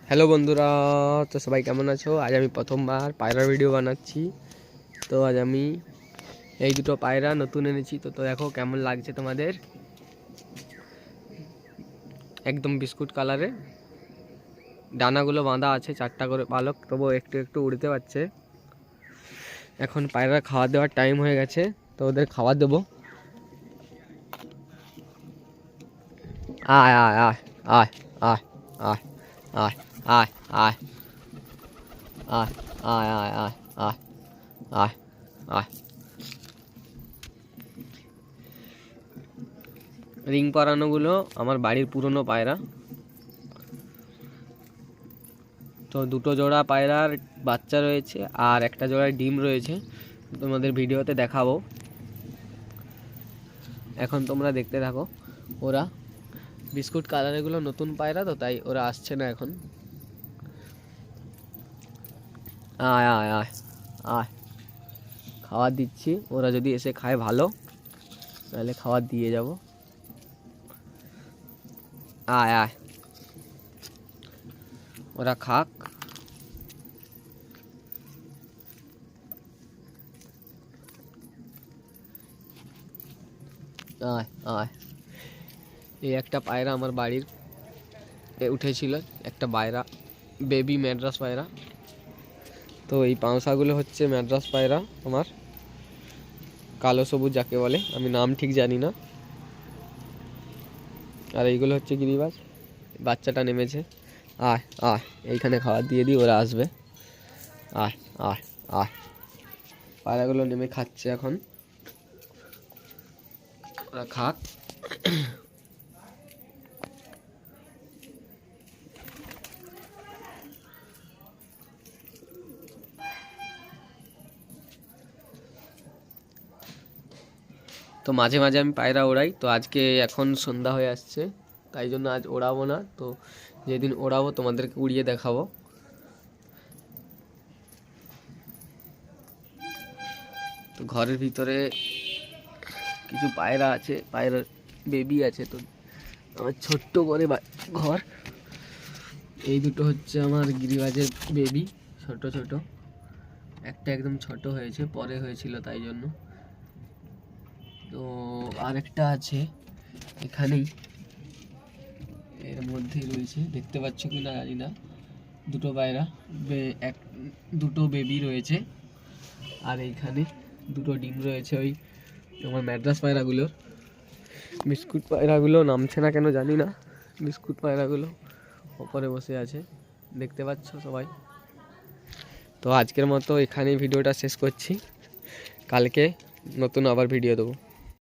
Hello বন্ধুরা, তো সবাই কেমন আছো? আজ আমি প্রথমবার পায়রার ভিডিও বানাচ্ছি। তো আজ আমি এই দুটো পায়রা নতুন এনেছি। তো দেখো কেমন লাগছে তোমাদের। একদম বিস্কুট কালারে, ডানাগুলো বাঁধা আছে, 4টা করে পালক, তবু একটু একটু উড়তে পারছে। এখন পায়রা খাওয়া দেওয়ার টাইম হয়ে গেছে, তো ওদের খাওয়া দেবো। আয় আয় আয় আয় আয় আয় আয় আয় আয় আয় আয় আয় আয় আয় আয় আয়। রিং পরানোগুলো আমার বাড়ির পুরনো পায়রা। তো দুটো জোড়া পায়রার বাচ্চা রয়েছে আর একটা জোড়ার ডিম রয়েছে, তোমাদের ভিডিওতে দেখাবো। এখন তোমরা দেখতে থাকো। ওরা বিস্কুট কালারেরগুলো নতুন পায়রা, তো তাই ওরা আসছে না এখন। আয় আয় আয় আয়, খাবার দিচ্ছি। ওরা যদি এসে খায় ভালো, তাহলে খাবার দিয়ে যাব। আয় আয়, ওরা খাক। আয় আয়। এই একটা পায়রা আমার বাড়ির উঠেছিল, একটা পায়রা, বেবি ম্যাড্রাস পায়রা। তো এই পাংশাগুলো হচ্ছে ম্যাড্রাস পায়রা আমার, কালো সবুজ যাকে বলে, আমি নাম ঠিক জানি না। আর এইগুলো হচ্ছে গিরিবাজ। বাচ্চাটা নেমেছে। আয় আয়, এইখানে খাবার দিয়ে দিই, ওরা আসবে। আয় আয় আয়। পায়রাগুলো নেমে খাচ্ছে এখন, ওরা খাক। তো মাঝে মাঝে আমি পায়রা ওড়াই। তো আজকে এখন সন্ধ্যা হয়ে আসছে, তাই জন্য আজ ওড়াবো না। তো যেদিন ওড়াবো তোমাদেরকে উড়িয়ে দেখাবো। তো ঘরের ভিতরে কিছু পায়রা আছে, পায়রার বেবি আছে। তো আমার ছোট্ট করে ঘর। এই দুটো হচ্ছে আমার গিরিবাজের বেবি, ছোট ছোট। একটা একদম ছোট হয়েছে, পরে হয়েছিল তাই জন্য। তো আরেকটা আছে এখানেই, এর মধ্যেই রয়েছে, দেখতে পাচ্ছ কি না জানি না। দুটো পায়রা, দুটো বেবি রয়েছে। আর এইখানে দুটো ডিম রয়েছে ওই আমার ম্যাড্রাস পায়রাগুলোর। বিস্কুট পায়রাগুলো নামছে না কেন জানি না। বিস্কুট পায়রাগুলো ওপরে বসে আছে, দেখতে পাচ্ছ সবাই। তো আজকের মতো এখানেই ভিডিওটা শেষ করছি। কালকে নতুন আবার ভিডিও দেবো।